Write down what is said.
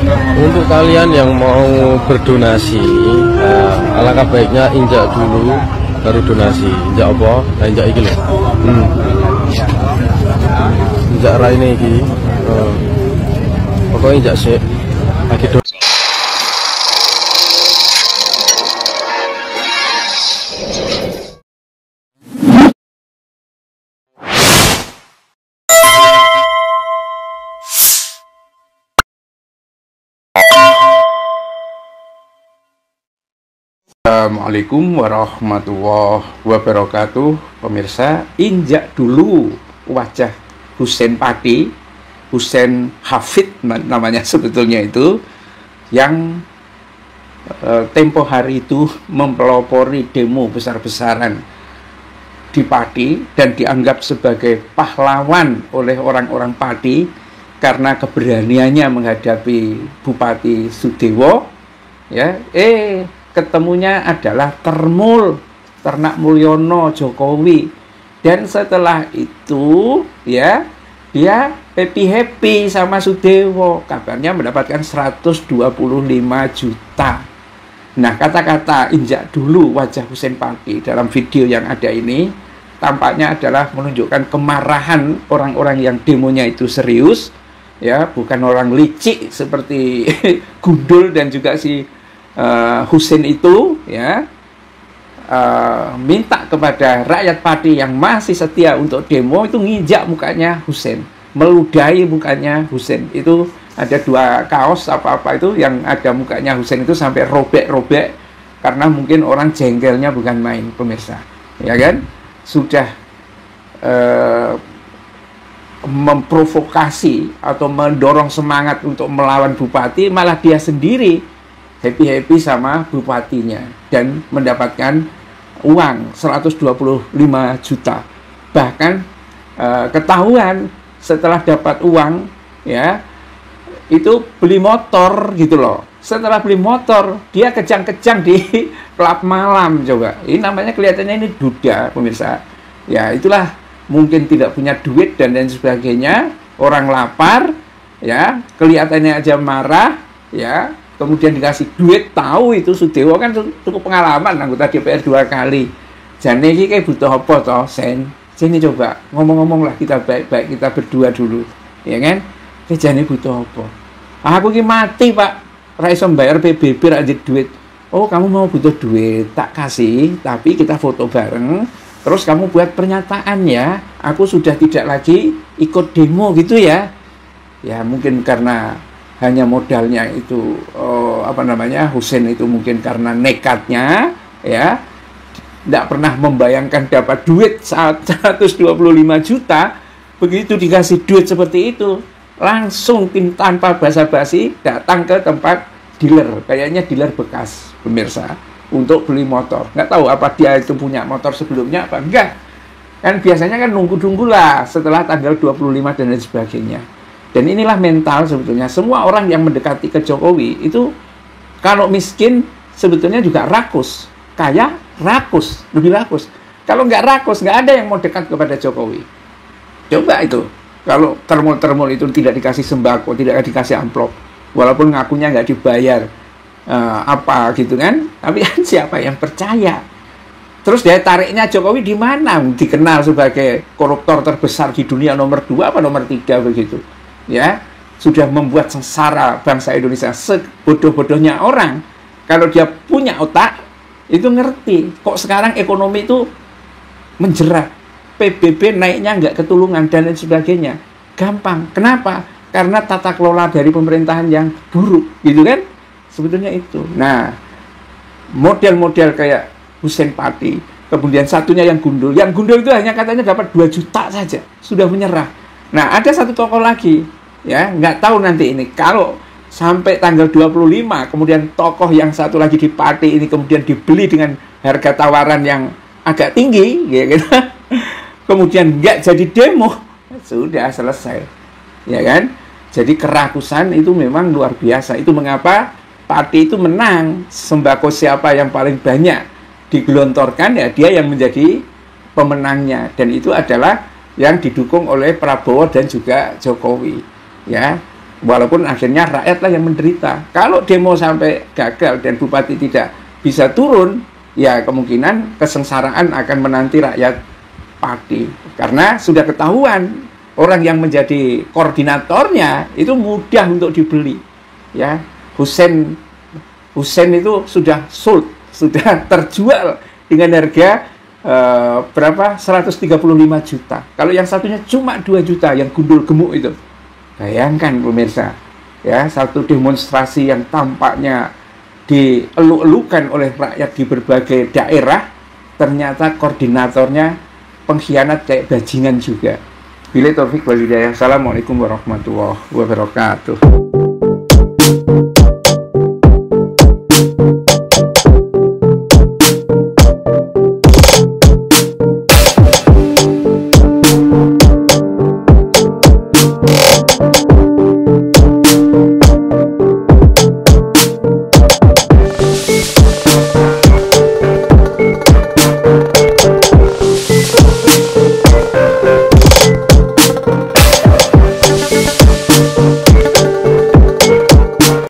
Untuk kalian yang mau berdonasi, alangkah baiknya injak dulu baru donasi. Injak apa? Nah, injak iki lho. Injak raine iki. Pokoknya injak sik. Lagi do. Assalamualaikum warahmatullahi wabarakatuh. Pemirsa, injak dulu wajah Husein Pati, Husein Hafid namanya sebetulnya itu, yang tempo hari itu mempelopori demo besar-besaran di Pati dan dianggap sebagai pahlawan oleh orang-orang Pati karena keberaniannya menghadapi Bupati Sudewo. Ya, ketemunya adalah Ternak Mulyono Jokowi, dan setelah itu ya dia happy sama Sudewo, kabarnya mendapatkan 125 juta. Nah, kata-kata injak dulu wajah Husein Pati dalam video yang ada ini tampaknya adalah menunjukkan kemarahan orang-orang yang demonya itu serius, ya, bukan orang licik seperti Gundul dan juga si Husein itu, ya, minta kepada rakyat Pati yang masih setia untuk demo itu nginjak mukanya Husein, meludahi mukanya Husein. Itu ada 2 kaos apa-apa itu yang ada mukanya Husein itu sampai robek-robek karena mungkin orang jengkelnya bukan main, pemirsa, ya kan? Sudah memprovokasi atau mendorong semangat untuk melawan bupati, malah dia sendiri happy sama bupatinya dan mendapatkan uang 125 juta. Bahkan ketahuan setelah dapat uang, ya, itu beli motor gitu loh. Setelah beli motor, dia kejang-kejang di klub malam. Coba, ini namanya kelihatannya ini duda, pemirsa. Ya, itulah mungkin tidak punya duit dan lain sebagainya. Orang lapar, ya, kelihatannya aja marah, ya. Kemudian dikasih duit, tahu itu Sudewo kan cukup pengalaman, anggota DPR 2 kali. Jane iki kayak butuh apa toh, Sen? Sini coba ngomong-ngomong lah kita baik-baik, kita berdua dulu, ya kan? Jane butuh apa? Aku ki mati, Pak. Ra iso bayar PBB, ra duit. Oh, kamu mau butuh duit, tak kasih, tapi kita foto bareng. Terus kamu buat pernyataan ya, aku sudah tidak lagi ikut demo gitu ya. Ya mungkin karena hanya modalnya itu Husein itu mungkin karena nekatnya, ya, tidak pernah membayangkan dapat duit saat 125 juta. Begitu dikasih duit seperti itu, langsung tanpa basa-basi datang ke tempat dealer, kayaknya dealer bekas, pemirsa, untuk beli motor. Nggak tahu apa dia itu punya motor sebelumnya apa enggak, kan biasanya kan nunggu-nunggu lah setelah tanggal 25 dan lain sebagainya. Dan inilah mental sebetulnya semua orang yang mendekati ke Jokowi itu, kalau miskin sebetulnya juga rakus, kaya rakus, lebih rakus. Kalau nggak rakus, nggak ada yang mau dekat kepada Jokowi. Coba itu, kalau termul-termul itu tidak dikasih sembako, tidak dikasih amplop, walaupun ngakunya nggak dibayar apa gitu kan, tapi kan siapa yang percaya? Terus daya tariknya Jokowi di mana? Dikenal sebagai koruptor terbesar di dunia, nomor 2 apa nomor 3 begitu. Ya, sudah membuat sengsara bangsa Indonesia. Sebodoh-bodohnya orang, kalau dia punya otak itu ngerti kok sekarang ekonomi itu menjerat, PBB naiknya nggak ketulungan dan lain sebagainya. Gampang. Kenapa? Karena tata kelola dari pemerintahan yang buruk, gitu kan? Sebetulnya itu. Nah, model-model kayak Husein Pati, kemudian satunya yang Gundul. Yang Gundul itu hanya katanya dapat 2 juta saja, sudah menyerah. Nah, ada satu tokoh lagi, ya, nggak tahu nanti ini kalau sampai tanggal 25, kemudian tokoh yang satu lagi di Pati ini kemudian dibeli dengan harga tawaran yang agak tinggi, ya gitu. Kemudian nggak jadi demo, sudah selesai, ya kan? Jadi kerakusan itu memang luar biasa. Itu mengapa Pati itu menang. Sembako siapa yang paling banyak digelontorkan, ya dia yang menjadi pemenangnya, dan itu adalah yang didukung oleh Prabowo dan juga Jokowi, ya. Walaupun akhirnya rakyatlah yang menderita. Kalau demo sampai gagal dan bupati tidak bisa turun, ya kemungkinan kesengsaraan akan menanti rakyat Pati. Karena sudah ketahuan orang yang menjadi koordinatornya itu mudah untuk dibeli. Ya, Hussein itu sudah sold, sudah terjual dengan harga berapa? 135 juta. Kalau yang satunya cuma 2 juta, yang gundul gemuk itu. Bayangkan pemirsa, ya, satu demonstrasi yang tampaknya dieluk-elukan oleh rakyat di berbagai daerah, ternyata koordinatornya pengkhianat kayak bajingan juga. Billahi taufik wal hidayah. Assalamualaikum warahmatullahi wabarakatuh.